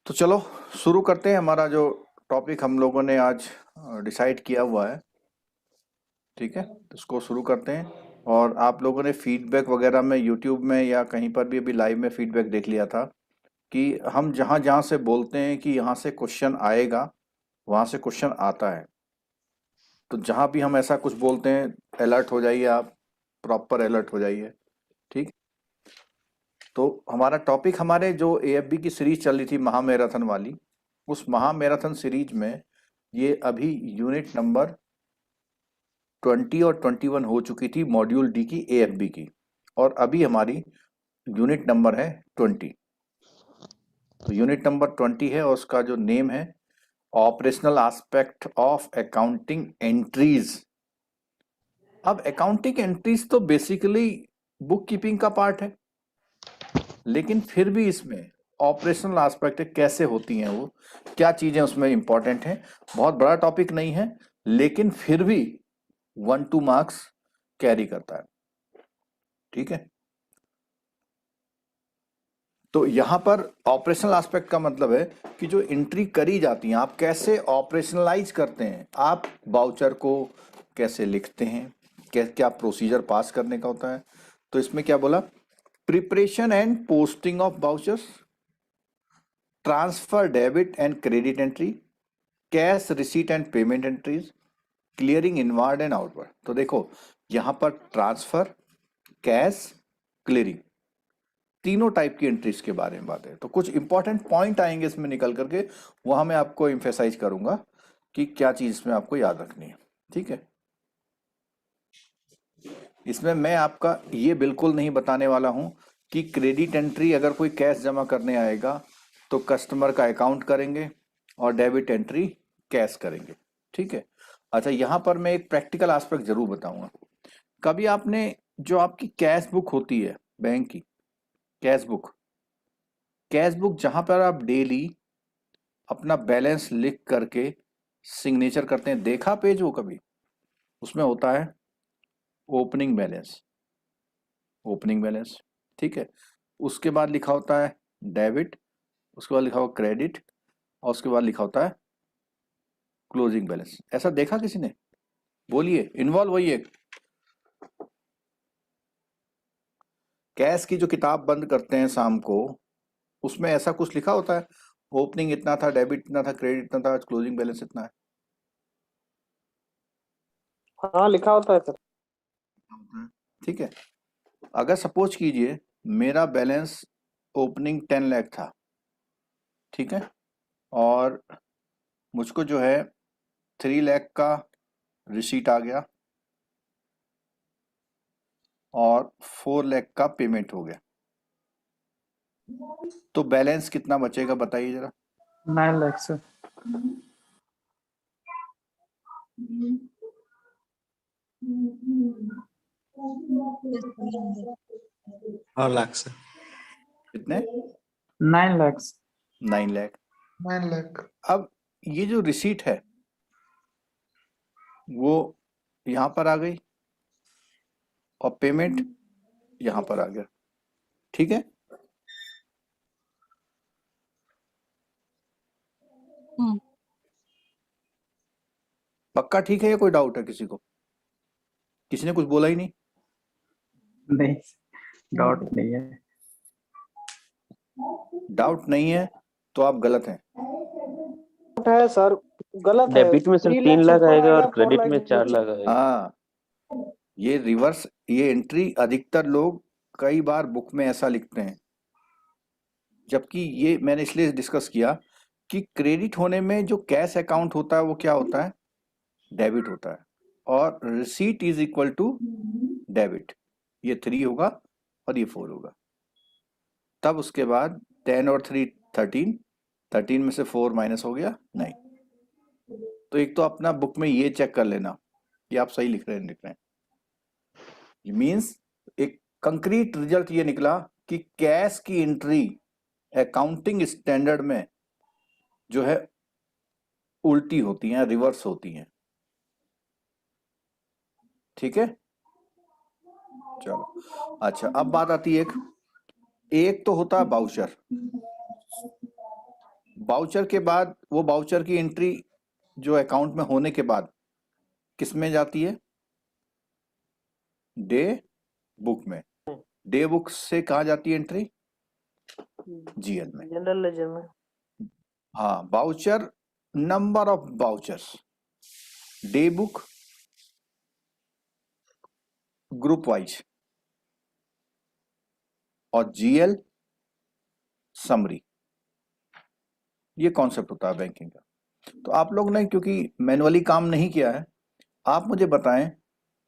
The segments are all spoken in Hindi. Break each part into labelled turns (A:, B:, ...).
A: तो चलो शुरू करते हैं। हमारा जो टॉपिक हम लोगों ने आज डिसाइड किया हुआ है, ठीक है, तो इसको शुरू करते हैं। और आप लोगों ने फीडबैक वगैरह में यूट्यूब में या कहीं पर भी अभी लाइव में फीडबैक देख लिया था कि हम जहाँ जहाँ से बोलते हैं कि यहाँ से क्वेश्चन आएगा, वहाँ से क्वेश्चन आता है। तो जहाँ भी हम ऐसा कुछ बोलते हैं, अलर्ट हो जाइए आप, प्रॉपर अलर्ट हो जाइए। ठीक। तो हमारा टॉपिक, हमारे जो एएफबी की सीरीज चल रही थी महामैराथन वाली, उस महामैराथन सीरीज में ये अभी यूनिट नंबर 20 और 21 हो चुकी थी, मॉड्यूल डी की एएफबी की। और अभी हमारी यूनिट नंबर है 20। तो यूनिट नंबर 20 है और उसका जो नेम है operational aspect of accounting entries. अब अकाउंटिंग एंट्रीज तो बेसिकली बुक कीपिंग का पार्ट है, लेकिन फिर भी इसमें ऑपरेशनल एस्पेक्ट है, कैसे होती हैं वो, क्या चीजें उसमें इंपॉर्टेंट हैं। बहुत बड़ा टॉपिक नहीं है, लेकिन फिर भी 1-2 मार्क्स कैरी करता है। ठीक है। तो यहां पर ऑपरेशनल एस्पेक्ट का मतलब है कि जो एंट्री करी जाती हैं, आप कैसे ऑपरेशनलाइज करते हैं, आप बाउचर को कैसे लिखते हैं, क्या क्या प्रोसीजर पास करने का होता है। तो इसमें क्या बोला, preparation and posting of vouchers, transfer debit and credit entry, cash receipt and payment entries, clearing inward and outward. तो देखो यहां पर ट्रांसफर, कैश, क्लियरिंग, तीनों टाइप की एंट्रीज के बारे में बात है। तो कुछ इंपॉर्टेंट पॉइंट आएंगे इसमें निकल करके, वहां मैं आपको एम्फेसाइज करूंगा कि क्या चीज इसमें आपको याद रखनी है। ठीक है। इसमें मैं आपका ये बिल्कुल नहीं बताने वाला हूं कि क्रेडिट एंट्री अगर कोई कैश जमा करने आएगा तो कस्टमर का अकाउंट करेंगे और डेबिट एंट्री कैश करेंगे। ठीक है। अच्छा, यहां पर मैं एक प्रैक्टिकल एस्पेक्ट जरूर बताऊंगा। कभी आपने, जो आपकी कैश बुक होती है बैंक की, कैश बुक, कैश बुक जहां पर आप डेली अपना बैलेंस लिख करके सिग्नेचर करते हैं, देखा पेज वो कभी? उसमें होता है ओपनिंग बैलेंस, ओपनिंग बैलेंस। ठीक है। उसके बाद लिखा होता है डेबिट, उसके बाद लिखा हुआ क्रेडिट, और उसके बाद लिखा होता है क्लोजिंग बैलेंस। ऐसा देखा किसी ने? बोलिए, इन्वॉल्व होइए। कैश की जो किताब बंद करते हैं शाम को, उसमें ऐसा कुछ लिखा होता है, ओपनिंग इतना था, डेबिट इतना था, क्रेडिट इतना था, क्लोजिंग बैलेंस इतना है।
B: हाँ लिखा होता है सर।
A: ठीक है। अगर सपोज कीजिए मेरा बैलेंस ओपनिंग 10 लाख था, ठीक है, और मुझको जो है 3 लाख का रिसीट आ गया और 4 लाख का पेमेंट हो गया, तो बैलेंस कितना बचेगा बताइए जरा।
B: 9 लाख सर।
C: 4 लाख से।
A: कितने?
B: 9 लाख।
A: 9 लाख।
C: 9 लाख।
A: अब ये जो रिसीट है वो यहां पर आ गई और पेमेंट यहां पर आ गया। ठीक है। पक्का ठीक है या कोई डाउट है किसी को? किसी ने कुछ बोला ही नहीं?
B: नहीं, डाउट नहीं है।
A: डाउट नहीं है तो आप गलत हैं।
B: है सर, गलत है।
D: डेबिट में सर
B: 3
D: 3
B: लाख
D: लाख
B: ऊपर
D: आएगा और
B: आएगा, 4
D: क्रेडिट
B: लाख
D: में 4
B: नीचे।
D: लाख आएगा।
A: हाँ, ये रिवर्स, ये एंट्री अधिकतर लोग कई बार बुक में ऐसा लिखते हैं, जबकि ये मैंने इसलिए डिस्कस किया कि क्रेडिट होने में जो कैश अकाउंट होता है वो क्या होता है, डेबिट होता है, और receipt is equal to debit. ये 3 होगा और ये 4 होगा। तब उसके बाद 10 और 3 13, 13 में से 4 माइनस हो गया 9। तो एक तो अपना बुक में ये चेक कर लेना कि आप सही लिख रहे हैं, लिख रहे हैं। ये मीन्स एक कंक्रीट रिजल्ट ये निकला कि कैश की एंट्री अकाउंटिंग स्टैंडर्ड में जो है उल्टी होती हैं, रिवर्स होती हैं। ठीक है। चलो अच्छा, अब बात आती है एक एक तो होता है बाउचर। बाउचर के बाद वो बाउचर की एंट्री जो अकाउंट में होने के बाद किस में जाती है? डे बुक में। डे बुक से कहाँ जाती है एंट्री? जीएल में।
D: जनरल लेजर में।
A: हाँ, voucher, number of vouchers, day book group wise, और जीएल समरी। ये कॉन्सेप्ट होता है बैंकिंग का। तो आप लोग ने क्योंकि मैनुअली काम नहीं किया है, आप मुझे बताएं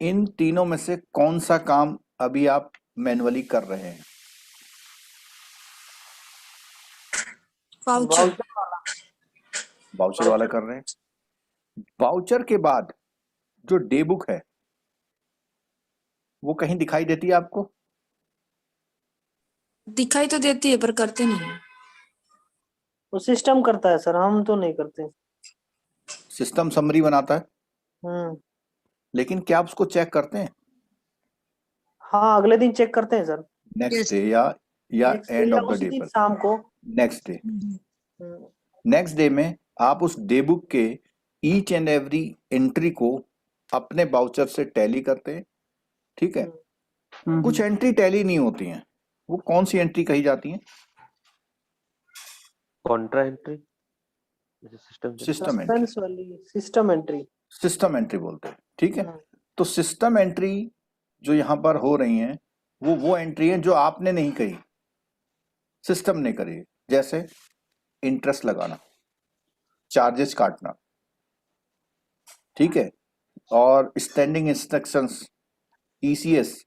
A: इन तीनों में से कौन सा काम अभी आप मैनुअली कर रहे हैं?
D: वाउचर
A: बाउचर वाला कर रहे हैं। बाउचर के बाद जो डे बुक है वो कहीं दिखाई देती है आपको?
E: दिखाई तो देती है पर करते नहीं है।
D: वो सिस्टम करता है सर, हम तो नहीं करते।
A: सिस्टम समरी बनाता है,
D: हम्म।
A: लेकिन क्या आप उसको चेक करते हैं
D: हाँ, अगले दिन चेक करते हैं सर।
A: नेक्स्ट डे या
D: Next day
A: एंड
D: या
A: ऑफ द
D: उसी
A: डे
D: दिन
A: पर?
D: शाम को।
A: Next day.
D: Hmm.
A: Next day में आप उस डे बुक के ईच एंड एवरी एंट्री को अपने बाउचर से टैली करते हैं, ठीक है? कुछ एंट्री टैली नहीं होती हैं, वो कौन सी एंट्री कही जाती हैं?
F: Contra entry, system
A: system entry.
D: Suspense वाली सिस्टम एंट्री।
A: सिस्टम एंट्री बोलते हैं, ठीक है?
D: हम्म।
A: तो सिस्टम एंट्री जो यहाँ पर हो रही हैं वो एंट्री है जो आपने नहीं कही, सिस्टम ने करी। जैसे इंटरेस्ट लगाना, चार्जेस काटना, ठीक है? और स्टैंडिंग इंस्ट्रक्शंस, ईसीएस,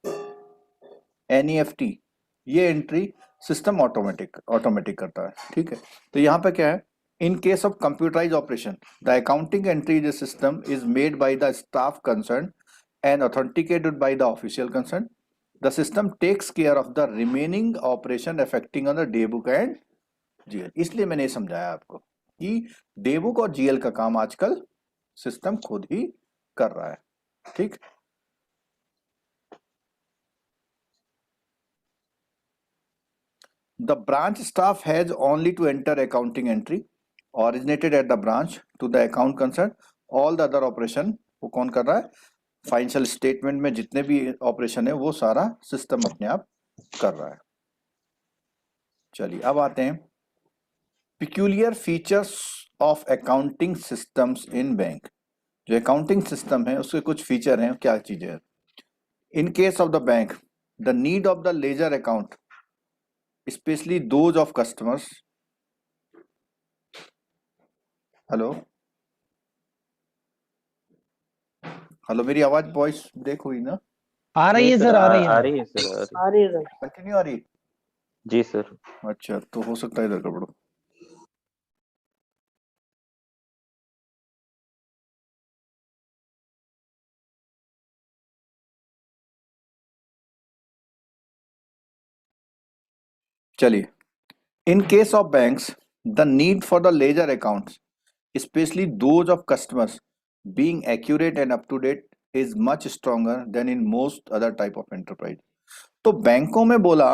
A: एनईएफटी, ये एंट्री सिस्टम ऑटोमेटिक करता है, ठीक है? तो यहाँ पे क्या है, in case of computerize operation the accounting entry the system is made by the staff concern and authenticated by the official concern. The system takes care of the remaining operation affecting on the day book and GL. इसलिए मैंने समझाया आपको कि डे बुक और जीएल का काम आजकल सिस्टम खुद ही कर रहा है, ठीक? The branch staff has only to enter accounting entry originated at the branch to the account concerned. All the other operation वो कौन कर रहा है? फाइनेंशियल स्टेटमेंट में जितने भी ऑपरेशन है वो सारा सिस्टम अपने आप कर रहा है। चलिए अब आते हैं peculiar features of accounting systems in bank. जो अकाउंटिंग सिस्टम है उसके कुछ फीचर हैं, क्या चीजें हैं? इन case of the bank the need of the ledger account specially those of customers. Hello, मेरी आवाज वॉइस ब्रेक हुई ना?
G: आ रही है सर, आ रही है।
F: आ रही है सर,
D: आ रही है सर।
A: कंटिन्यू आ रही?
F: जी सर।
A: अच्छा, तो हो सकता है इधर गड़बड़। चलिए, इन case of banks the need for the ledger accounts especially those of customers being accurate and up to date is much stronger than in most other type of enterprise. तो बैंकों में बोला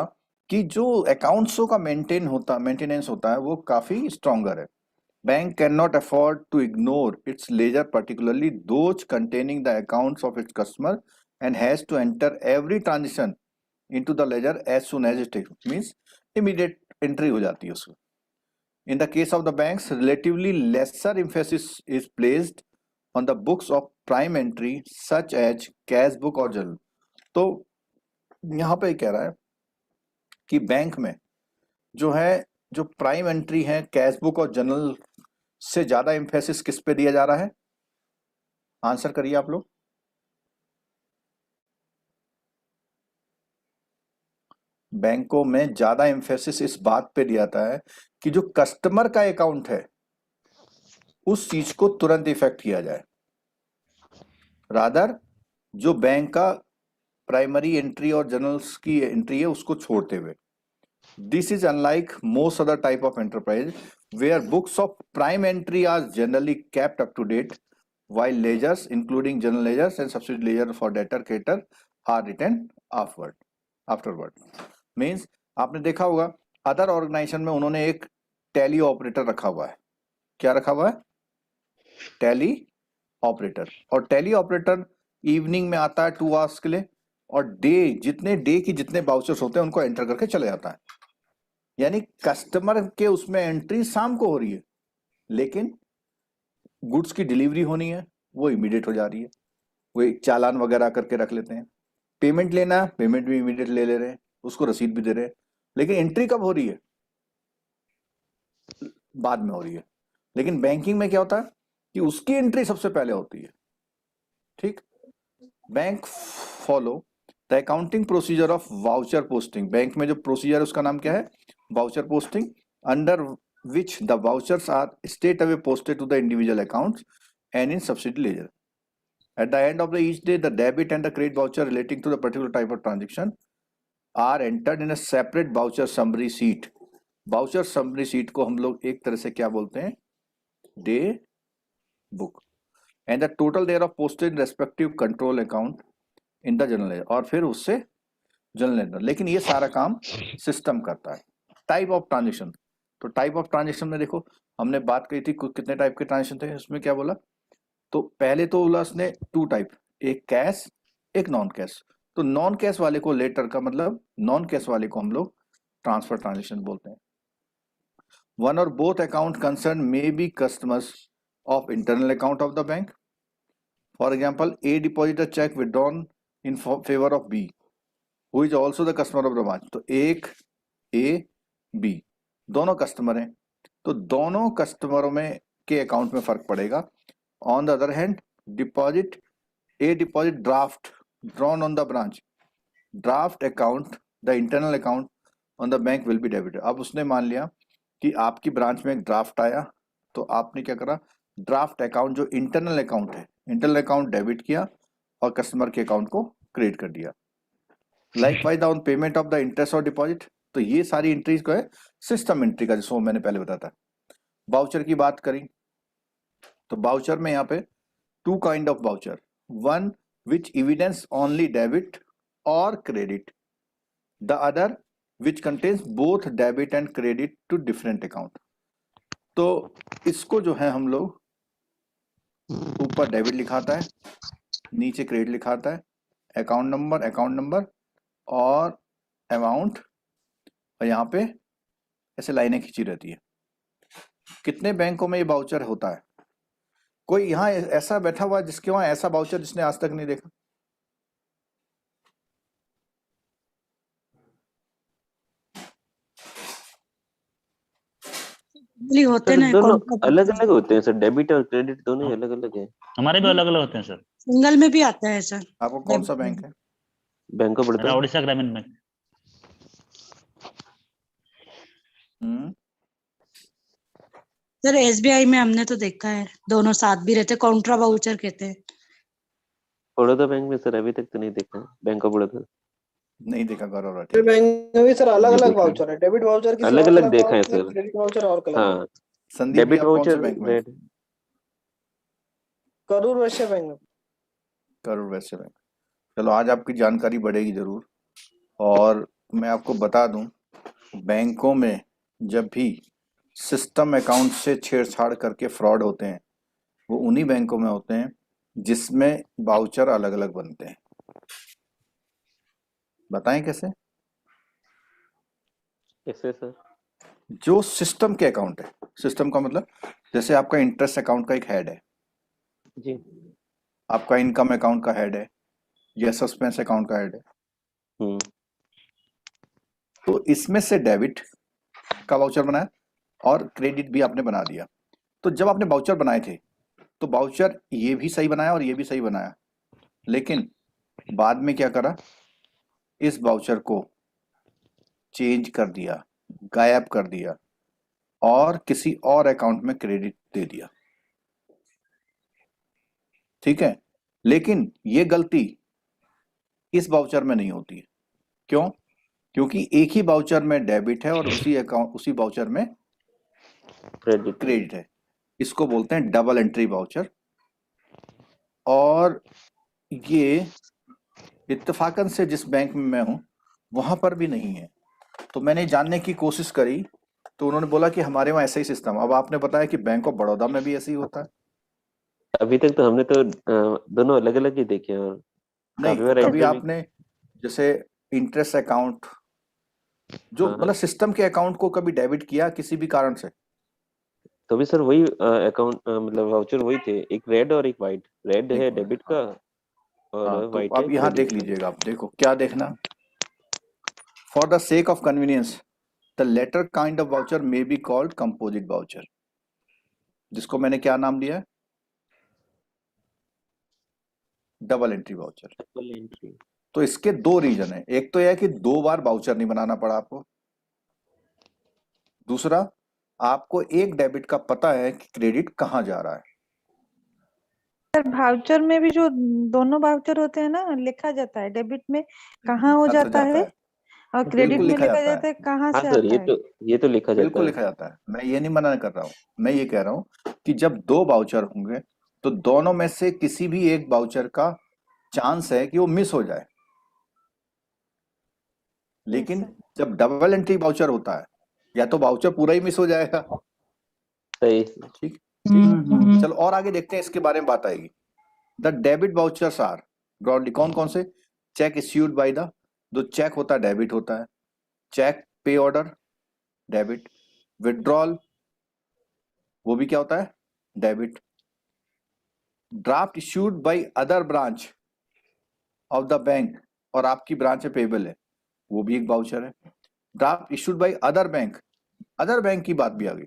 A: कि जो अकाउंट्सों का मेंटेनेंस होता है वो काफी स्ट्रॉन्गर है। Bank can not afford to ignore its ledger particularly those containing the accounts of its customer and has to enter every transaction into the ledger as soon as it means immediate entry हो जाती है उसको। In the case of the banks, relatively lesser emphasis is placed on the books of prime entry such as cash book और journal. तो यहाँ पे कह रहा है कि बैंक में जो है जो प्राइम एंट्री है कैश बुक और जर्नल से ज्यादा एम्फेसिस किस पे दिया जा रहा है? आंसर करिए आप लोग। बैंकों में ज्यादा एम्फेसिस इस बात पे दिया जाता है कि जो कस्टमर का अकाउंट है उस चीज को तुरंत इफेक्ट किया जाए, रादर जो बैंक का प्राइमरी एंट्री और जर्नल्स की एंट्री है उसको छोड़ते हुए। This is unlike most other type of enterprise where books of prime entry are generally kept up to date while ledgers including journal ledgers and subsidiary ledger for debtor creditor are written afterward. Means आपने देखा होगा अदर ऑर्गेनाइजेशन में उन्होंने एक टैली ऑपरेटर रखा हुआ है। क्या रखा हुआ है? Tally operator. और टैली ऑपरेटर इवनिंग में आता है 2 आवर्स के लिए, और जितने डे की जितने वाउचर्स होते हैं उनको एंटर करके चले जाता है। यानी कस्टमर के उसमें एंट्री शाम को हो रही है, लेकिन गुड्स की डिलीवरी होनी है वो इमीडिएट हो जा रही है। वो एक चालान वगैरह करके रख लेते हैं। पेमेंट लेना है, पेमेंट भी इमीडिएट ले ले रहे हैं, उसको रसीद भी दे रहे हैं। लेकिन एंट्री कब हो रही है? बाद में हो रही है। लेकिन बैंकिंग में क्या होता है कि उसकी एंट्री सबसे पहले होती है। ठीक। Bank follow the accounting procedure of voucher posting. Bank में जो प्रोसीजर है उसका नाम क्या है? Voucher posting, under which the vouchers are straight away posted to the individual accounts and in subsidiary ledger. At the end of each day, the debit and the credit voucher relating to the particular type of transaction are entered in a separate voucher summary sheet. Voucher summary sheet को हम लोग एक तरह से क्या बोलते हैं? Day book. And the total thereof posted in respective control account in the general ledger. और फिर उससे जनरल लेजर। लेकिन ये सारा काम सिस्टम करता है। टाइप ऑफ ट्रांजेक्शन, तो टाइप ऑफ ट्रांजेक्शन में देखो हमने बात करी थी कितने टाइप के ट्रांजेक्शन थे। उसमें क्या बोला? तो पहले तो बोला उसने 2 टाइप, एक कैश एक नॉन कैश। तो नॉन कैश वाले को लेटर का मतलब नॉन कैश वाले को हम लोग ट्रांसफर ट्रांजेक्शन बोलते हैं। One or both account concern may be customers of internal account of the bank. For example, A deposit a cheque withdrawn in favour of B who is also the customer of the branch. तो एक ए बी दोनों कस्टमर हैं, तो दोनों कस्टमरों में के अकाउंट में फर्क पड़ेगा। On the other hand, deposit A deposit draft drawn on the branch, draft account the internal account on the bank will be debited. अब उसने मान लिया कि आपकी ब्रांच में एक ड्राफ्ट आया, तो आपने क्या करा? ड्राफ्ट अकाउंट जो इंटरनल अकाउंट है, इंटरनल अकाउंट डेबिट किया और कस्टमर के अकाउंट को क्रेडिट कर दिया। Likewise on payment of the interest और डिपॉजिट, तो ये सारी एंट्रीज को है सिस्टम एंट्री का, जिसको मैंने पहले बताया था। वाउचर की बात करी तो वाउचर में यहाँ पे 2 kind of voucher, one which evidence only debit और credit, the other which contains both debit and credit to different account. तो इसको जो है हम लोग ऊपर डेबिट लिखाता है, नीचे क्रेडिट लिखाता है, अकाउंट नंबर और अमाउंट, और यहाँ पे ऐसे लाइनें खींची रहती है। कितने बैंकों में ये वाउचर होता है? कोई यहाँ ऐसा बैठा हुआ है जिसके वहां ऐसा वाउचर जिसने आज तक नहीं देखा?
H: होते
F: सर
H: ना,
F: दोनों
H: कॉन्ट्रा
F: अलग अलग होते हैं सर, डेबिट और क्रेडिट दोनों ही अलग अलग है।
G: हमारे भी अलग अलग होते हैं सर।
H: सिंगल में भी आता है सर।
A: आपको कौन सा बैंक है?
F: बैंक ऑफ
G: मेरा
F: बड़ौदा।
G: उड़ीसा ग्रामीण बैंक।
H: सर एसबीआई में हमने तो देखा है, दोनों साथ भी रहते, कॉन्ट्रा वाउचर कहते हैं।
F: बड़ौदा बैंक में सर अभी तक तो नहीं देखा, बैंक ऑफ बड़ौदा
A: नहीं देखा गौरव राठी।
B: फिर बैंक में भी सर अलग
F: जी
B: अलग
F: देखा है।
B: वाउचर है, डेबिट वाउचर किसी
F: अलग
B: और
F: अलग
B: कलर
F: देखा
B: का
F: है
B: होता है,
F: सर।
B: क्रेडिट वाउचर और कलर का।
F: हाँ,
A: संदीप जी
F: डेबिट
A: आप कौन से
F: वाउचर
A: बैंक में?
F: रेड।
B: करूर वैश्य बैंक में।
A: करूर वैश्य बैंक। चलो आज आपकी जानकारी बढ़ेगी जरूर। और मैं आपको बता दूं, बैंकों में जब भी सिस्टम अकाउंट से छेड़छाड़ करके फ्रॉड होते हैं, वो उन्हीं बैंकों में होते हैं जिसमें वाउचर अलग अलग बनते हैं। बताएं कैसे?
F: कैसे सर?
A: जो सिस्टम के अकाउंट है, सिस्टम का मतलब जैसे आपका इंटरेस्ट अकाउंट का एक हेड है,
F: जी।
A: आपका इनकम अकाउंट का हेड है, या सस्पेंस अकाउंट का हेड है, तो इसमें से डेबिट का वाउचर बनाया और क्रेडिट भी आपने बना दिया। तो जब आपने वाउचर बनाए थे तो वाउचर ये भी सही बनाया और ये भी सही बनाया, लेकिन बाद में क्या करा? इस वाउचर को चेंज कर दिया, गायब कर दिया और किसी और अकाउंट में क्रेडिट दे दिया। ठीक है, लेकिन ये गलती इस वाउचर में नहीं होती है। क्यों? क्योंकि एक ही वाउचर में डेबिट है और उसी वाउचर में क्रेडिट है। इसको बोलते हैं डबल एंट्री वाउचर, और ये इत्तेफाकन से जिस बैंक में मैं हूं वहां पर भी नहीं है। तो मैंने जानने की कोशिश करी तो उन्होंने बोला कि हमारे वहाँ ऐसा ही सिस्टम। अब आपने बताया कि बैंक ऑफ बड़ौदा में भी ऐसे ही होता है।
F: अभी तक तो हमने तो दोनों अलग अलग ही देखे हैं, और
A: नहीं,
F: काफी बार
A: कभी
F: ऐसे भी।
A: आपने जैसे इंटरेस्ट अकाउंट जो
F: हाँ,
A: मतलब सिस्टम के अकाउंट को कभी डेबिट किया किसी भी कारण से?
F: तो भी सर वही अकाउंट मतलब वाउचर वही थे, एक रेड और एक वाइट। रेड है
A: देखो,
F: डेबिट का और
A: हाँ तो
F: वाइट है
A: अब यहाँ देख
F: क्रेडिट का।
A: लीजिएगा, आप देखो क्या देखना। For the sake of convenience the latter kind of voucher may be called composite voucher, जिसको मैंने क्या नाम दिया है? Double entry voucher.
F: Triple entry.
A: तो इसके दो रीजन है, एक तो यह है कि 2 बार वाउचर नहीं बनाना पड़ा आपको, दूसरा आपको एक डेबिट का पता है कि क्रेडिट कहाँ जा रहा है।
I: सर भाउचर में भी जो दोनों भाउचर होते हैं ना, लिखा जाता है डेबिट में कहाँ हो
A: लिखा तो
I: जाता है और क्रेडिट
A: बिल्कुल
I: में
A: लिखा
I: लिखा
A: जाता
I: जाता है कहाँ
F: हाँ
I: से
F: सर,
I: आता है।
F: ये तो लिखा जाता
A: बिल्कुल
F: है।
A: लिखा जाता है। मैं ये नहीं मना कर रहा हूँ, मैं ये कह रहा हूँ कि जब 2 वाउचर होंगे तो दोनों में से किसी भी एक वाउचर का चांस है कि वो मिस हो जाए, लेकिन जब डबल एंट्री वाउचर होता है या तो वाउचर पूरा ही मिस हो जाएगा।
F: सही।
A: ठीक, चलो और आगे देखते हैं, इसके बारे में बात आएगी। The debit vouchers are broadly कौन कौन से? चेक इश्यूड बाय द, जो चेक होता है डेबिट होता है। चेक पे ऑर्डर डेबिट। विड्रॉल वो भी क्या होता है? Debit. Draft issued by other branch of the bank, और आपकी ब्रांच है पेबल है, वो भी एक वाउचर है। Draft issued by other bank की बात भी आ गई।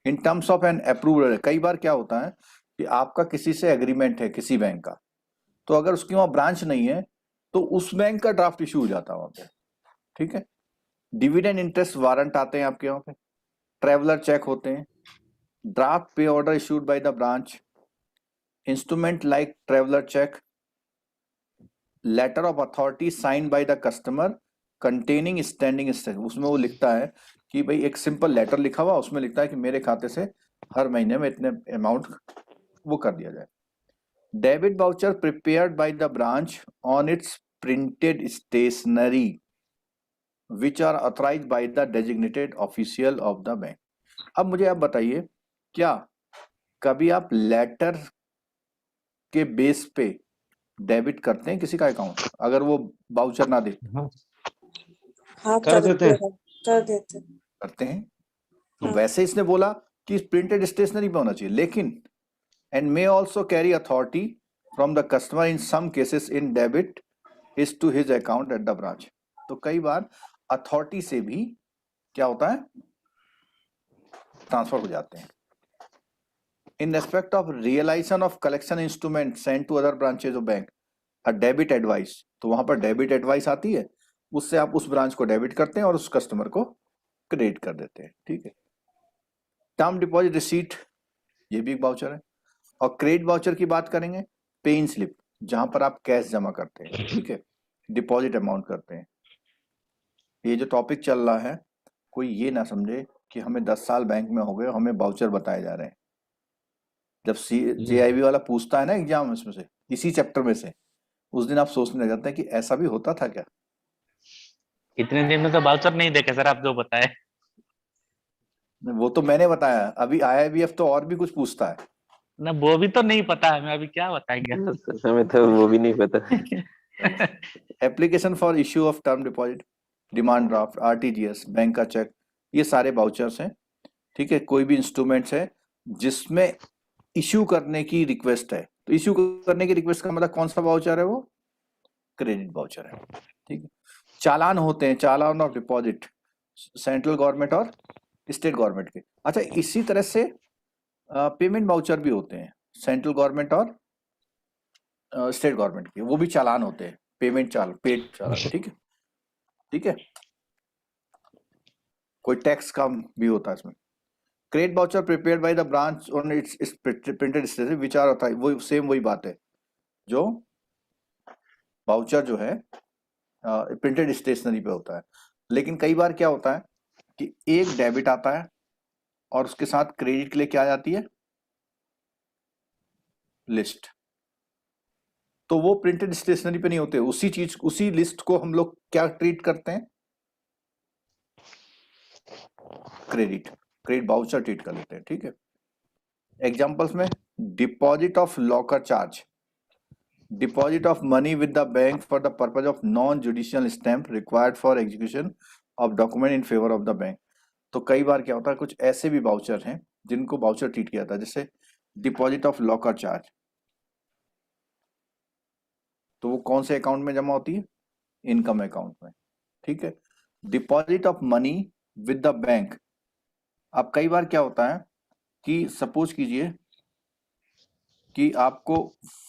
A: In terms of an approval, कई बार क्या होता है कि आपका किसी से एग्रीमेंट है किसी बैंक का, तो अगर उसकी वहां ब्रांच नहीं है तो उस बैंक का ड्राफ्ट इशू हो जाता है वहां पे। ठीक है। डिविडेंड इंटरेस्ट वारंट आते हैं आपके वहां पे। ट्रेवलर चेक होते हैं। Draft pay order issued by the branch. Instrument like traveller cheque. Letter of authority sign by the customer containing standing state, उसमें वो लिखता है कि भाई एक सिंपल लेटर लिखा हुआ, उसमें लिखता है कि मेरे खाते से हर महीने में इतने अमाउंट वो कर दिया जाए। Debit voucher prepared by the branch on its printed stationery which are authorised by the designated official of the bank. अब मुझे आप बताइए, क्या कभी आप लेटर के बेस पे डेबिट करते हैं किसी का अकाउंट अगर वो वाउचर ना दे?
B: हाँ
C: कर देते हैं।
B: कर देते हैं।
A: करते हैं। तो वैसे इसने बोला कि प्रिंटेड स्टेशनरी पे होना चाहिए, लेकिन and may also carry authority from the customer in some cases in debit is to his account at the branch. तो कई बार अथॉरिटी से भी क्या होता है, ट्रांसफर हो जाते हैं। In respect of realisation of collection instrument send to other branches of bank a debit advice, तो वहां पर डेबिट एडवाइस आती है, उससे आप उस ब्रांच को डेबिट करते हैं और उस कस्टमर को क्रेडिट कर देते हैं। ठीक है। टर्म डिपॉजिट रिसीट, ये भी एक वाउचर है। और क्रेडिट वाउचर की बात करेंगे, पे इन स्लिप, जहां पर आप कैश जमा करते हैं। ठीक है। डिपॉजिट अमाउंट करते हैं। ये जो टॉपिक चल रहा है, कोई ये ना समझे कि हमें 10 साल बैंक में हो गए हमें वाउचर बताए जा रहे हैं। जब JIB वाला पूछता है ना एग्जाम इसमें से, इसी चैप्टर में से, उस दिन आप सोचने लग जाते हैं कि ऐसा भी होता था क्या।
G: इतने दिन में तो बाउचर नहीं देखे सर, आप जो बताए।
A: वो तो मैंने बताया, अभी IIBF तो और भी कुछ पूछता है।
G: ना वो भी तो नहीं पता है, मैं अभी क्या बताएंगे।
F: हमें तो वो भी नहीं पता।
A: Application for issue of term deposit, demand draft, RTGS, bank का चेक, ये सारे वाउचर्स हैं। ठीक है। कोई भी इंस्ट्रूमेंट्स है जिसमें इश्यू करने की रिक्वेस्ट है, तो इश्यू करने की रिक्वेस्ट का मतलब कौन सा वाउचर है? वो क्रेडिट वाउचर है। ठीक है। चालान होते हैं, चालान ऑफ डिपॉजिट, सेंट्रल गवर्नमेंट और स्टेट गवर्नमेंट के। अच्छा, इसी तरह से पेमेंट वाउचर भी होते हैं, सेंट्रल गवर्नमेंट और स्टेट गवर्नमेंट के, वो भी चालान होते हैं, पेमेंट पेड चालान। ठीक है। ठीक है। कोई टैक्स का भी होता है इसमें। Credit voucher prepared by the branch on its printed stationery which are होता है, वो सेम वही बात है, जो वाउचर जो है प्रिंटेड स्टेशनरी पे होता है। लेकिन कई बार क्या होता है कि एक डेबिट आता है और उसके साथ क्रेडिट के लिए क्या आ जाती है? लिस्ट। तो वो प्रिंटेड स्टेशनरी पे नहीं होते, उसी चीज, उसी लिस्ट को हम लोग क्या ट्रीट करते हैं? क्रेडिट वाउचर ट्रीट कर लेते हैं, ठीक है। एग्जांपल्स में deposit of locker charge, deposit of money with the bank for the purpose of non judicial stamp required for execution of document in favour of the bank. तो कई बार क्या होता है, कुछ ऐसे भी वाउचर हैं जिनको वाउचर ट्रीट किया जाता है, जैसे डिपॉजिट ऑफ लॉकर चार्ज। तो वो कौन से अकाउंट में जमा होती है? इनकम अकाउंट में, ठीक है। Deposit of money with the bank, अब कई बार क्या होता है कि सपोज कीजिए कि आपको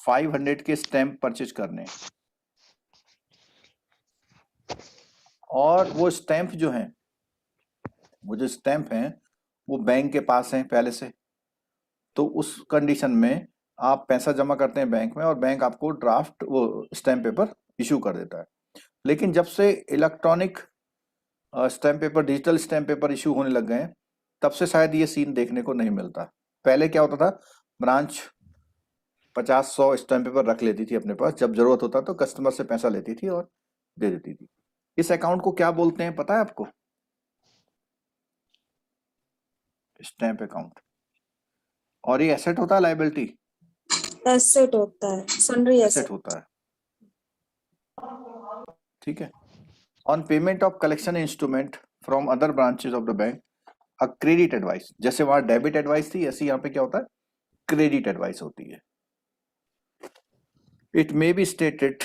A: 500 के स्टैम्प परचेज करने हैं और वो स्टैम्प जो है, वो जो स्टैम्प हैं वो बैंक के पास हैं पहले से, तो उस कंडीशन में आप पैसा जमा करते हैं बैंक में और बैंक आपको ड्राफ्ट वो स्टैम्प पेपर इशू कर देता है। लेकिन जब से electronic stamp paper, digital stamp paper issue होने लग गए हैं, तब से शायद ये सीन देखने को नहीं मिलता। पहले क्या होता था, ब्रांच 50-100 स्टैम्प पेपर रख लेती थी अपने पास, जब जरूरत होता तो कस्टमर से पैसा लेती थी और दे देती थी। इस अकाउंट को क्या बोलते हैं पता है आपको? Stamp account. और ये एसेट होता है लायबिलिटी?
B: एसेट होता है, सन्ड्री
A: एसेट
B: एसेट।
A: होता है, ठीक है। On payment of collection instrument from other branches of the bank, a credit advice, जैसे वहां डेबिट एडवाइस थी, ऐसे यहाँ पे क्या होता है, क्रेडिट एडवाइस होती है। It may be stated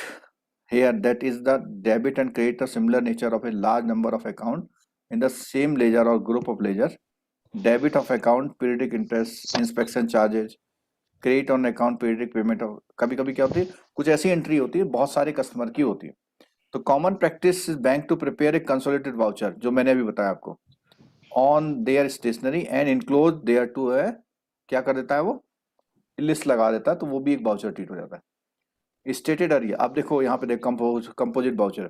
A: here that is the debit and credit are similar nature of a large number of account in the same ledger or group of ledger. Debit of account periodic interest, inspection charges, credit on account periodic payment of, कभी कभी क्या होती है, कुछ ऐसी एंट्री होती है बहुत सारे कस्टमर की होती है। तो common practice is bank to prepare a consolidated voucher, जो मैंने अभी बताया आपको, on their stationery and enclose thereto है, क्या कर देता है वो, लिस्ट लगा देता है, तो वो भी एक वाउचर ट्रीट हो जाता है। स्टेटेड एरिया, आप देखो यहाँ पे देखो composite voucher,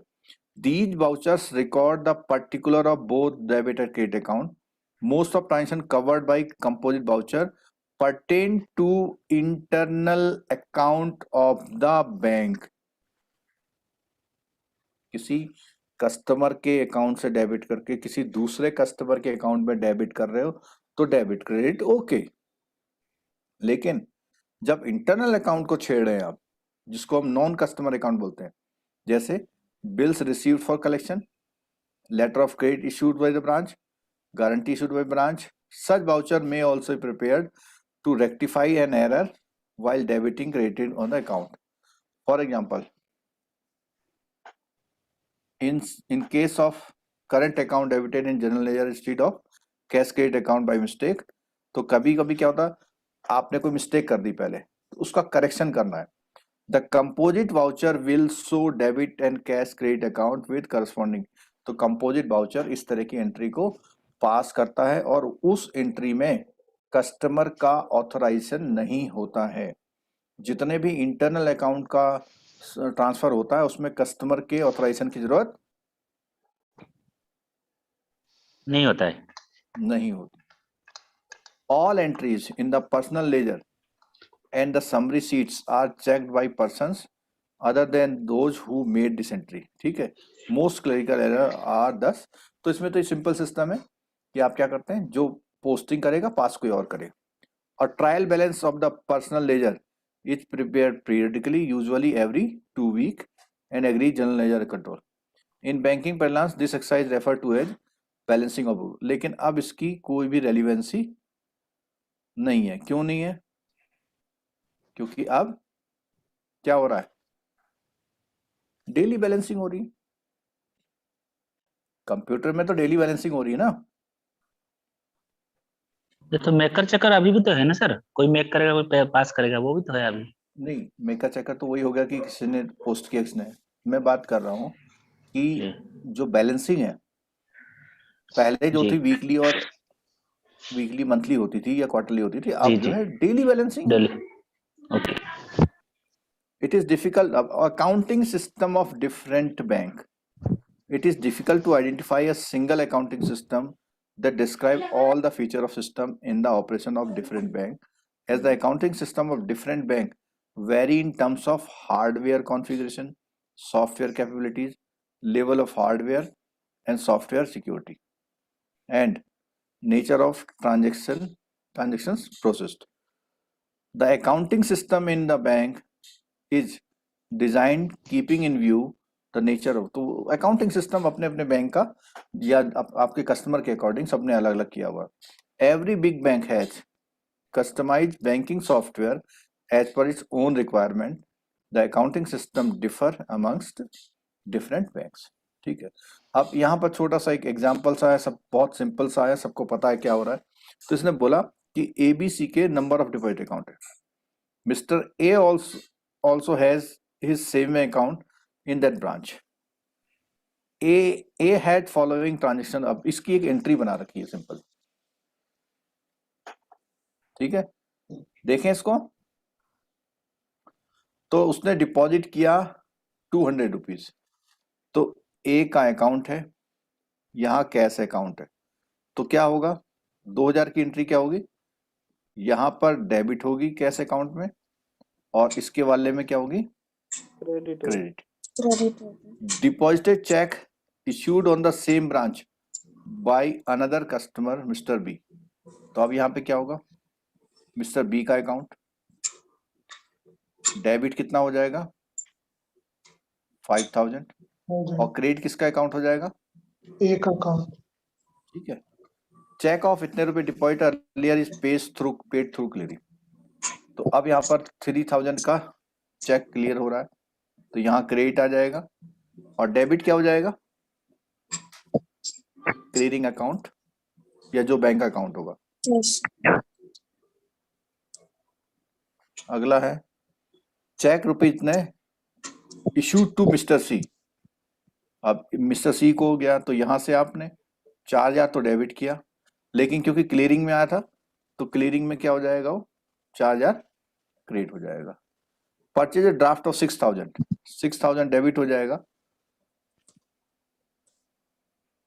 A: these vouchers record the particular of both debit and credit account, most of transaction covered by composite voucher pertain to internal account of the bank. किसी कस्टमर के अकाउंट से डेबिट करके किसी दूसरे कस्टमर के अकाउंट में डेबिट कर रहे हो तो डेबिट क्रेडिट ओके, लेकिन जब इंटरनल अकाउंट को छेड़ रहे हैं आप, जिसको हम नॉन कस्टमर अकाउंट बोलते हैं, जैसे bills received for collection, letter of credit issued by the branch, guarantee issued by branch, such voucher may also be prepared to rectify an error while debiting credit on the account. For example, in case of current account debited in general ledger instead of cash credit account by mistake, तो कभी कभी क्या होता है, आपने कोई मिस्टेक कर दी पहले, तो उसका करेक्शन करना है। The composite voucher will show debit and cash credit account with corresponding, तो कंपोजिट वाउचर इस तरह की एंट्री को पास करता है और उस एंट्री में कस्टमर का ऑथराइजेशन नहीं होता है। जितने भी इंटरनल अकाउंट का ट्रांसफर होता है उसमें कस्टमर के ऑथराइजेशन की जरूरत
G: नहीं होता है।
A: नहीं होती। All entries in the personal ledger and the summary sheets are checked by persons other than those who made this entry, ठीक है। most clerical error are thus, तो इसमें तो सिंपल सिस्टम है कि आप क्या करते हैं, जो पोस्टिंग करेगा पास कोई और करेगा। और trial balance of the personal ledger is prepared periodically, usually every 2 week and agree general ledger control. In banking parallels this exercise refer to as balancing of, लेकिन अब इसकी कोई भी रेलिवेंसी नहीं है। क्यों नहीं है? क्योंकि अब क्या हो रहा है, डेली बैलेंसिंग हो रही है। कंप्यूटर में तो डेली बैलेंसिंग हो रही है ना।
G: ये तो मेकर चेकर अभी भी तो है ना सर, कोई मेक करेगा कोई पास करेगा, वो भी तो है अभी।
A: नहीं, मेकर चेकर तो वही हो गया कि किसी ने पोस्ट किया, किसने। मैं बात कर रहा हूँ कि जो बैलेंसिंग है पहले जो थी वीकली और वीकली मंथली होती थी या क्वार्टरली होती थी, अब जो है daily balancing.
G: Daily, okay.
A: It is difficult, accounting system of different bank. It is difficult to identify a single accounting system that describe all the feature of system in the operation of different bank, as the accounting system of different bank vary in terms of hardware configuration, software capabilities, level of hardware and software security, and nature of transactions processed. The accounting system in the bank is designed keeping in view the nature of, तो अकाउंटिंग सिस्टम अपने अपने बैंक का या आपके कस्टमर के अकॉर्डिंग सबने अलग अलग किया हुआ. Every big bank has customized banking software as per its own requirement. The accounting system differ amongst different banks. ठीक है. अब यहाँ पर छोटा सा एक एग्जाम्पल सा है, सब बहुत सिंपल सा है, सबको पता है क्या हो रहा है. तो इसने बोला कि ABC के नंबर ऑफ डिपॉजिट अकाउंट है. Mister A also has his saving account in that branch. A had following transaction. अब इसकी एक एंट्री बना रखी है सिंपल. ठीक है, देखें इसको. तो उसने डिपॉजिट किया 200 रुपीज. तो ए का अकाउंट है, यहाँ कैश अकाउंट है. तो क्या होगा, 2000 की एंट्री क्या होगी, यहाँ पर डेबिट होगी कैश अकाउंट में, और इसके वाले में क्या होगी, credit. Deposited cheque issued on the same branch by another customer mister B. तो अब यहाँ पे क्या होगा, मिस्टर बी का अकाउंट, डेबिट कितना हो जाएगा 5000, और क्रेडिट किसका अकाउंट हो जाएगा,
C: एक अकाउंट.
A: ठीक है. चेक ऑफ इतने रुपए deposit earlier is paid through clearing. तो अब यहाँ पर 3000 का चेक क्लियर हो रहा है, तो यहाँ क्रेडिट आ जाएगा, और डेबिट क्या हो जाएगा, क्लियरिंग अकाउंट या जो बैंक अकाउंट होगा. अगला है चेक रुपीज ने इशूड टू मिस्टर सी. अब मिस्टर सी को हो गया, तो यहां से आपने 4000 तो डेबिट किया, लेकिन क्योंकि क्लियरिंग में आया था तो क्लियरिंग में क्या हो जाएगा, वो 4000 क्रेडिट हो जाएगा. परचेज ड्राफ्ट ऑफ 6000 डेबिट हो जाएगा.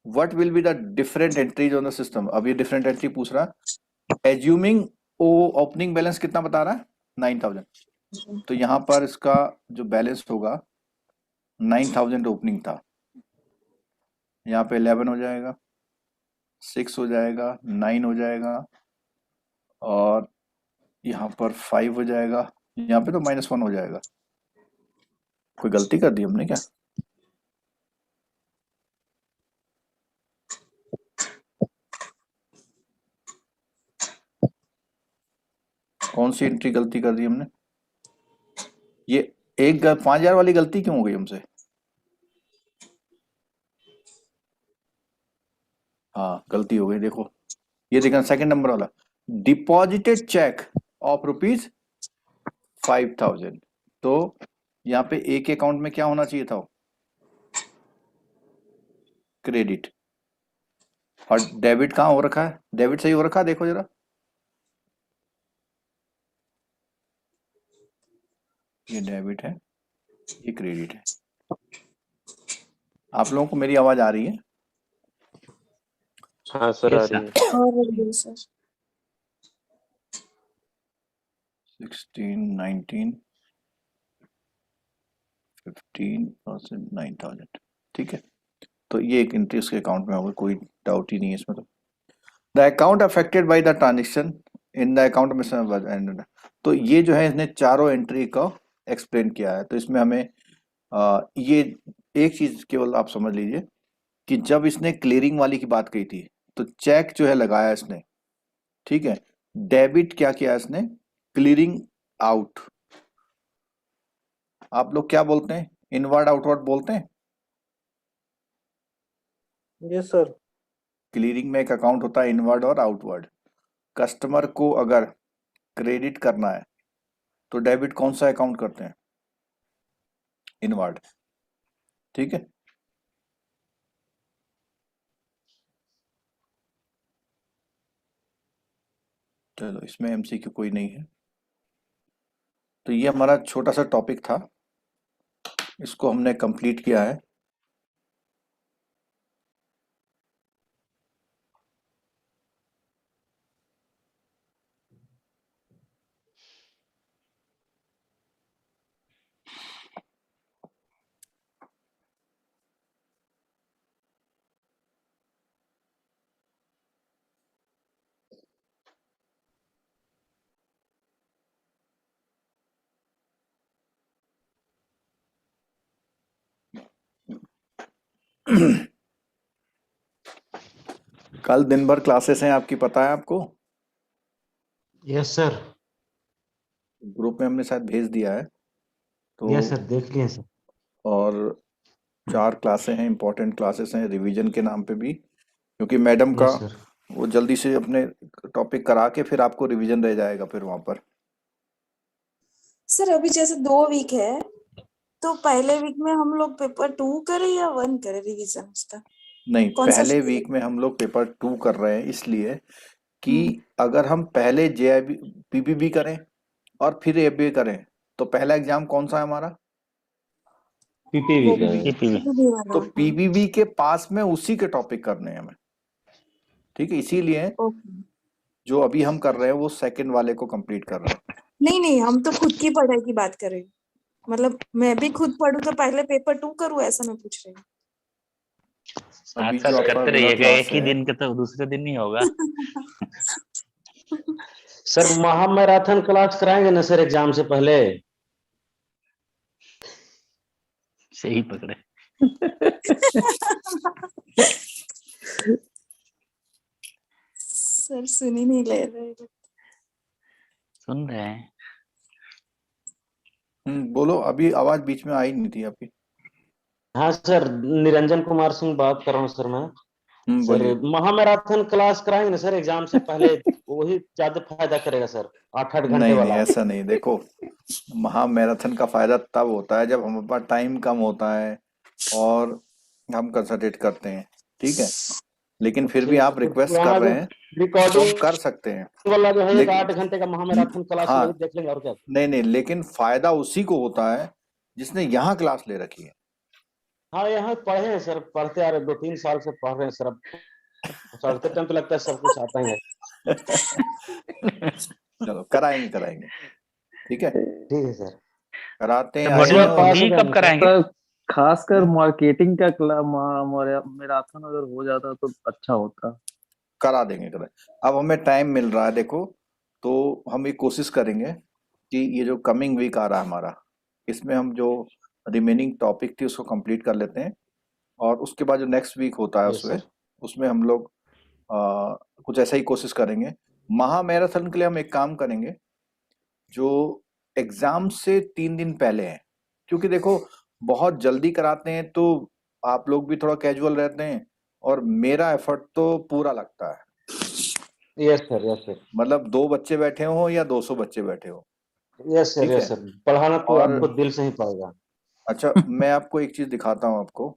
A: What will be the different entries on the system. अब ये डिफरेंट एंट्री पूछ रहा है. एज्यूमिंग ओपनिंग बैलेंस कितना बता रहा है, 9000. तो यहां पर इसका जो बैलेंस होगा 9000 ओपनिंग था, यहाँ पे 11 हो जाएगा, 6 हो जाएगा, 9 हो जाएगा, और यहाँ पर 5 हो जाएगा. यहाँ पे तो -1 हो जाएगा. कोई गलती कर दी हमने क्या, कौन सी एंट्री गलती कर दी हमने. ये 5000 वाली गलती क्यों हो गई हमसे. हाँ गलती हो गई, देखो ये देखना सेकंड नंबर वाला, डिपॉजिटेड चेक ऑफ ₹5000. तो यहाँ पे एक अकाउंट में क्या होना चाहिए था, क्रेडिट, और डेबिट कहाँ हो रखा है, डेबिट सही हो रखा है, देखो जरा, ये डेबिट है, ये क्रेडिट है. आप लोगों को मेरी आवाज आ रही है.
F: हाँ सर, आ
G: Yes,
F: रही
G: sir.
F: है.
A: 16, 19, 15% 9000. ठीक है, तो ये एक एंट्री उसके अकाउंट में होगा, कोई डाउट ही नहीं है इसमें. तो the account affected by the transaction in the account में, तो ये जो है इसने चारों एंट्री का एक्सप्लेन किया है. तो इसमें हमें ये एक चीज केवल आप समझ लीजिए कि जब इसने क्लियरिंग वाली की बात कही थी तो चेक जो है लगाया इसने, ठीक है. डेबिट क्या किया इसने, क्लियरिंग आउट. आप लोग क्या बोलते हैं, इनवर्ड आउटवर्ड बोलते हैं.
D: Yes sir.
A: क्लियरिंग में एक अकाउंट होता है इनवर्ड और आउटवर्ड. कस्टमर को अगर क्रेडिट करना है तो डेबिट कौन सा अकाउंट करते हैं, इनवर्ड. ठीक है, चलो इसमें एमसीक्यू कोई नहीं है. तो ये हमारा छोटा सा टॉपिक था, इसको हमने कंप्लीट किया है. कल दिन भर क्लासेस हैं आपकी, पता है आपको?
C: Yes sir.
A: ग्रुप में हमने शायद भेज दिया है तो।
C: यस सर, देख लिए सर।
A: और 4 क्लासें हैं, इंपॉर्टेंट क्लासेस हैं रिवीजन के नाम पे भी, क्योंकि मैडम का
C: यस सर।
A: वो जल्दी से अपने टॉपिक करा के फिर आपको रिवीजन रह जाएगा फिर वहां पर।
B: सर अभी जैसे 2 वीक है, तो पहले वीक में हम लोग पेपर 2 करें या 1 करें रिवीजन उसका?
A: नहीं,
B: कौन सा
A: पहले
B: सही
A: वीक में हम लोग पेपर 2 कर रहे हैं इसलिए कि
B: हम्म,
A: अगर हम पहले जेआईबी पीपीबी करें और फिर एबीए करें तो पहला एग्जाम कौन सा है हमारा?
C: पीपीवी
B: वो
C: का है।
G: पीपीवी
B: PPB वाला,
A: तो
B: हाँ।
A: पीबीबी के पास में उसी के टॉपिक करने हैं हमें, ठीक है? इसीलिए
B: ओके।
A: जो अभी हम कर रहे हैं वो सेकंड वाले को कंप्लीट कर रहे हैं।
B: नहीं नहीं, हम तो खुद की पढ़ाई की बात कर रहे हैं। मतलब मैं भी खुद पढ़ूं तो पहले पेपर 2 करूं, ऐसा मैं पूछ रही
G: साथ
A: अभी
G: साथ
A: जो आपका
G: करते
A: अगला
G: रहिएगा,
A: क्लास
G: एक ही
A: है,
G: दिन के तो दूसरे दिन नहीं होगा।
B: हूँ।
C: सर महामैराथन क्लास कराएंगे ना सर एग्जाम से पहले?
G: सही पकड़े।
B: सर सुन ही नहीं ले रहे।
G: सुन रहे हैं।
A: बोलो, अभी आवाज बीच में आई नहीं थी आपकी।
C: हाँ सर, निरंजन कुमार सिंह बात कर रहा हूँ सर मैं। सर
A: बोलिए।
C: महामैराथन क्लास कराएंगे ना सर एग्जाम से पहले? वही ज्यादा फायदा करेगा सर, 8-8 घंटे
A: नहीं नहीं,
C: वाला।
A: ऐसा नहीं, देखो महा मैराथन का फायदा तब होता है जब हमारे पास टाइम कम होता है और हम कंसंट्रेट करते हैं, ठीक है? लेकिन फिर भी
C: ठीक
A: आप
C: है,
A: रिक्वेस्ट कर
C: पुराना
A: रहे
C: जो
A: हैं तो
C: रिकॉर्डिंग
A: हम कर सकते हैं,
C: वाला जो है एक
A: लेकिन
C: 8 घंटे का महामैराथन क्लास
A: हाँ,
C: वही देख लेंगे और क्या।
A: नहीं नहीं, लेकिन फायदा उसी को होता है जिसने यहाँ क्लास ले रखी है।
C: हाँ यहाँ पढ़े हैं सर, पढ़ते आ रहे 2-3 साल से पढ़ रहे हैं सर। अब चढ़ते टाइम पे लगता है सब कुछ आता ही है।
A: चलो कराएंगे कराएंगे, ठीक है?
C: ठीक है सर।
A: कराते हैं,
G: तो
C: इस
A: आइए।
C: बार
G: मॉड्यूल
C: पास हो
G: भी कब
C: जाएंगे सर।
G: कराएंगे?
J: सर खासकर मार्केटिंग का मैराथन अगर हो जाता तो अच्छा होता।
A: करा देंगे करा। अब हमें टाइम मिल रहा है, देखो, तो हम एक कोशिश करेंगे कि ये जो कमिंग वीक आ रहा है हमारा, इसमें हम जो रिमेनिंग टॉपिक थी उसको कंप्लीट कर लेते हैं, और उसके बाद जो नेक्स्ट वीक होता है
C: यस
A: उसमें
C: सर।
A: उसमें हम लोग कुछ ऐसा ही कोशिश करेंगे। महा मैराथन के लिए हम एक काम करेंगे जो एग्जाम से 3 दिन पहले है, क्योंकि देखो बहुत जल्दी कराते हैं तो आप लोग भी थोड़ा कैजुअल रहते हैं और मेरा एफर्ट तो पूरा लगता है।
C: Yes sir. Yes sir.
A: मतलब 2 बच्चे बैठे हो या 200 बच्चे बैठे हो,
C: यस सर।
A: ठीक
C: यस
A: है?
C: सर, पढ़ाना तो
A: और
C: आपको दिल से ही पड़ेगा।
A: अच्छा, मैं आपको एक चीज दिखाता हूँ आपको,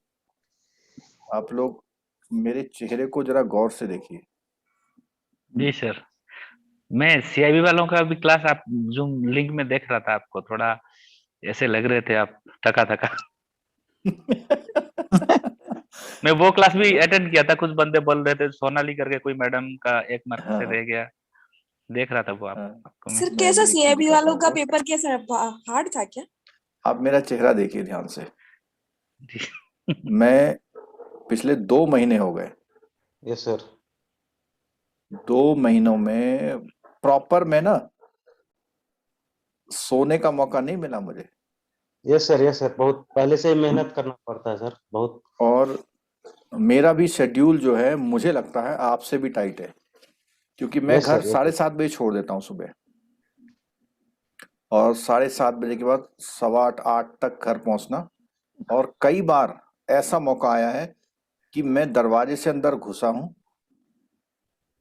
A: आप लोग मेरे चेहरे को जरा गौर से देखिए।
G: जी सर, मैं सीआईबी वालों का भी क्लास आप जूम लिंक में देख रहा था, आपको थोड़ा ऐसे लग रहे थे आप थका थका। मैं वो क्लास भी अटेंड किया था, कुछ बंदे बोल रहे थे सोनाली करके कोई मैडम का 1 मार्क से
A: हाँ
G: रह गया, देख रहा था वो
A: हाँ,
G: आपको मैं।
B: सर
A: मैं
B: कैसा
A: अभी एक चीज
B: सीआईबी
A: दिखाता
B: वालों
A: हूँ
B: का
A: आपको।
B: पेपर कैसा हार्ड था क्या?
A: आप मेरा चेहरा देखिए ध्यान से।
G: जी।
A: मैं पिछले 2 महीने हो गए,
C: यस सर।
A: 2 महीनों में प्रॉपर मैं ना सोने का मौका नहीं मिला मुझे,
C: यस सर। यस सर, बहुत पहले से ही मेहनत करना पड़ता है सर, बहुत।
A: और मेरा भी शेड्यूल जो है मुझे लगता है आपसे भी टाइट है, क्योंकि मैं
C: यस
A: घर
C: सर। Yes sir.
A: 7:30 बजे छोड़ देता हूँ सुबह, और 7:30 बजे के बाद 7:15-8 तक घर पहुंचना। और कई बार ऐसा मौका आया है कि मैं दरवाजे से अंदर घुसा हूं,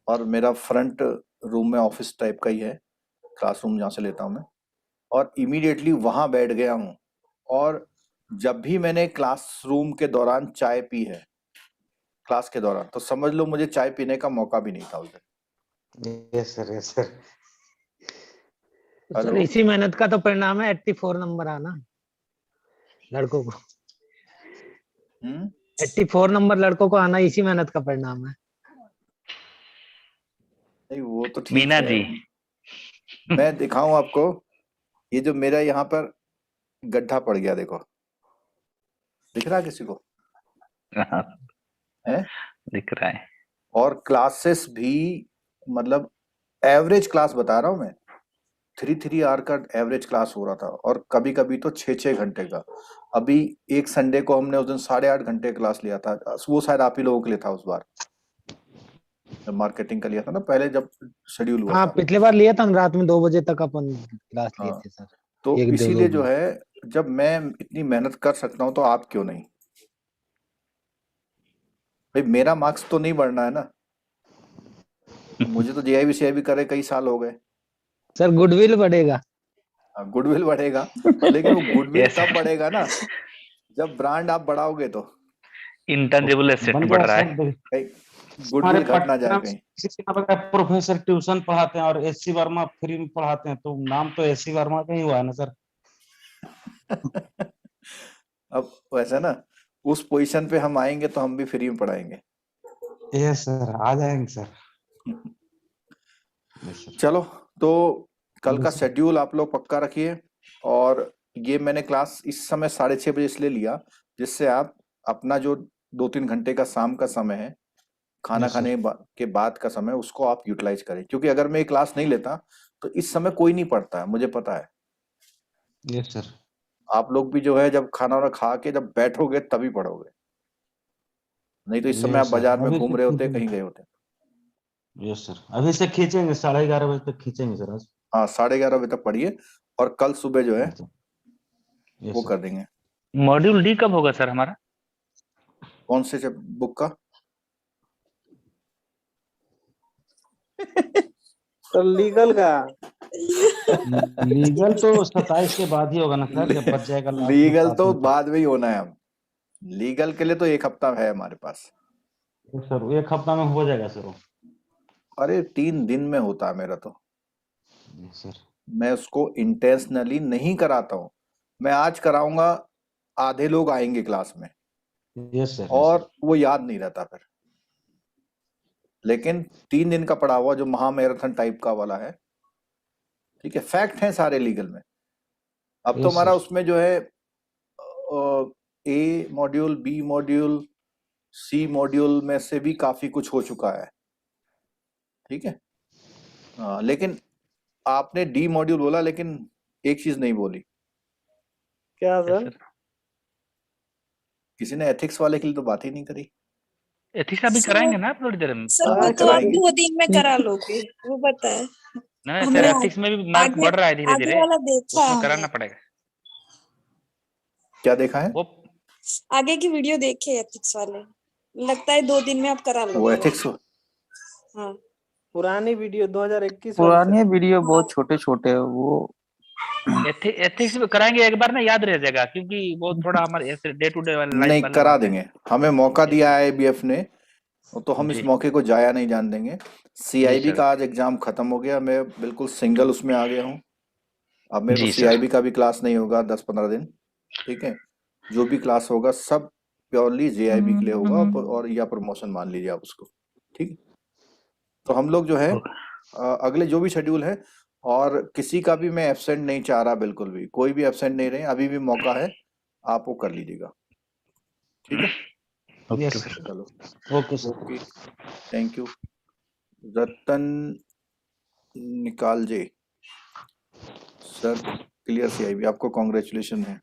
A: और मेरा फ्रंट रूम में ऑफिस टाइप का ही है, क्लासरूम जहाँ से लेता हूँ मैं, और इमीडिएटली वहां बैठ गया हूँ। और जब भी मैंने क्लासरूम के दौरान चाय पी है, क्लास के दौरान, तो समझ लो मुझे चाय पीने का मौका भी नहीं था उस दिन।
C: Yes sir. Yes sir.
K: Sir
A: hello,
K: इसी मेहनत का तो परिणाम है 84 नंबर आना लड़कों को। 84 नंबर लड़कों को आना इसी मेहनत का परिणाम है।
A: नहीं वो तो ठीक
G: मीना
A: है।
G: जी,
A: मैं दिखाऊं आपको, ये जो मेरा यहाँ पर गड्ढा पड़ गया, देखो, दिख रहा है किसी को? है?
G: दिख रहा है।
A: और क्लासेस भी, मतलब एवरेज क्लास बता रहा हूं मैं, 3 आवर का एवरेज क्लास हो रहा था और कभी कभी तो 6 घंटे का। अभी एक संडे को हमने उस दिन 8.5 घंटे क्लास लिया था, वो शायद आप ही लोगों के लिए था उस बार, जब मार्केटिंग का लिया था ना पहले, जब शेड्यूल हुआ
K: हाँ
A: था।
K: पिछले बार लिया था हम रात में 2 बजे तक अपन क्लास लिए
A: हाँ,
K: थे सर।
A: तो
K: एक दो
A: इसीलिए जो
K: दिन।
A: है, जब मैं इतनी मेहनत कर सकता हूँ तो आप क्यों नहीं? भाई मेरा मार्क्स तो नहीं बढ़ना है ना, मुझे तो जेआईबी सीआईबी करे कई साल हो गए।
K: सर गुडविल बढ़ेगा।
A: गुडविल बढ़ेगा, लेकिन वो गुडविल
G: Yes,
A: तब
G: sir.
A: बढ़ेगा ना जब ब्रांड आप बढ़ाओगे तो।
G: इंटेंजिबल एसेट
C: बन
G: बढ़
C: गया
G: रहा
C: सर।
G: है।
A: कहीं
C: हमारे
A: गुडविल घट ना जाए
C: पटना
A: कहीं।
C: में प्रोफेसर ट्यूशन पढ़ाते हैं और एससी वर्मा फ्री में पढ़ाते हैं, तो नाम तो एससी वर्मा का ही हुआ है ना सर।
A: अब वैसे ना, उस पोजीशन पे हम आएंगे तो हम भी फ्री में पढ़ाएंगे।
C: यस सर, आ जाएंगे सर। Yes sir.
A: चलो, तो कल का
C: सर।
A: शेड्यूल आप लोग पक्का रखिए। और ये मैंने क्लास इस समय 6:30 बजे इसलिए लिया, जिससे आप अपना जो 2-3 घंटे का शाम का समय है, खाना
C: यस सर।
A: खाने के बाद का समय, उसको आप यूटिलाइज करें। क्योंकि अगर मैं ये क्लास नहीं लेता तो इस समय कोई नहीं पढ़ता है, मुझे पता है।
C: Yes sir.
A: आप लोग भी जो है जब खाना वाना खा के जब बैठोगे तभी पढ़ोगे, नहीं तो इस समय आप
C: यस सर,
A: बाजार में
C: अभी
A: घूम
C: से
A: रहे होते, कहीं
C: खींचेंगे।
A: गए होते।
C: यस सर, अभी से खींचेंगे, 11:30 बजे तक खींचेंगे सर आज।
A: हाँ, 11:30 बजे तक पढ़िए और कल सुबह जो है
C: यस
A: वो
C: सर।
A: कर देंगे।
G: मॉड्यूल डी कब होगा सर हमारा?
A: कौन से बुक का?
D: तो लीगल का
C: लीगल तो 27 के बाद ही होगा ना सर, जब बच जाएगा लास्ट में
A: लीगल
C: 7
A: तो
C: दिन तक।
A: बाद में ही होना है। अब लीगल के लिए तो 1 हफ्ता है हमारे पास।
C: तो सर 1 हफ्ता में हो जाएगा सर वो।
A: अरे 3 दिन में होता है मेरा तो।
C: Yes sir.
A: मैं उसको इंटेंशनली नहीं कराता हूँ। मैं आज कराऊंगा, आधे लोग आएंगे क्लास में
C: यस सर।
A: और वो याद नहीं रहता फिर। लेकिन 3 दिन का पढ़ा हुआ जो महामैराथन टाइप का वाला है, ठीक है, फैक्ट है सारे लीगल में। अब तो
C: यस
A: हमारा
C: सर।
A: उसमें जो है ए मॉड्यूल, बी मॉड्यूल, सी मॉड्यूल में से भी काफी कुछ हो चुका है, ठीक है। लेकिन आपने डी मॉड्यूल बोला, लेकिन एक चीज नहीं बोली।
D: क्या
G: Yes,
D: सर?
G: sir.
A: किसी ने एथिक्स वाले के लिए तो बात ही नहीं करी।
G: एथिक्स अभी
B: सर
G: कराएंगे ना आप थोड़ी देर में?
B: सर वो
A: हाँ,
B: तो आप
A: कराएंगे।
B: 2 दिन में करा लोगे, वो पता है।
G: नहीं सर,
B: हमने
G: एथिक्स में भी मार्क
B: आगे
G: बढ़ रहा है धीरे
B: आगे
G: धीरे,
B: वाला देखा है
G: उसमें
B: हमने।
G: कराना पड़ेगा
A: क्या देखा है?
G: वो।
B: आगे की वीडियो देखे एथिक्स वाले, लगता है 2 दिन में आप करा
A: वो
B: लोगे।
A: एथिक्स
B: हाँ
D: पुरानी वीडियो 2021 वाली
J: पुराने
D: सर।
J: वीडियो बहुत छोटे छोटे है वो।
G: एथिक्स में कराएंगे एक बार ना, याद रह जाएगा, क्योंकि वो थोड़ा हमारे डे टू डे वाला लाइफ
A: नहीं,
G: वाला
A: करा
G: बात है।
A: देंगे। हमें मौका दिया है एबीएफ ने, तो हम इस
G: जी
A: मौके को जाया नहीं जान देंगे।
G: जी
A: सीआईबी
G: सर।
A: का आज एग्जाम खत्म हो गया, मैं बिल्कुल सिंगल उसमें आ गया हूँ। अब मेरे को
G: जी सर।
A: सीआईबी का भी क्लास नहीं होगा 10-15 दिन, ठीक है। जो भी क्लास होगा सब प्योरली जेआईबी के लिए होगा, और या प्रमोशन मान लीजिए आप उसको, ठीक है। तो हम लोग जो है अगले जो भी शेड्यूल है, और किसी का भी मैं एब्सेंट नहीं चाह रहा, बिल्कुल भी कोई भी एब्सेंट नहीं रहे, अभी भी मौका है, आप वो कर लीजिएगा, ठीक है।
C: Yes sir.
A: चलो,
C: okay sir.
A: Okay, thank you. Ratan निकाल जे सर, क्लियर सीआईबी, आपको कॉन्ग्रेचुलेशन है।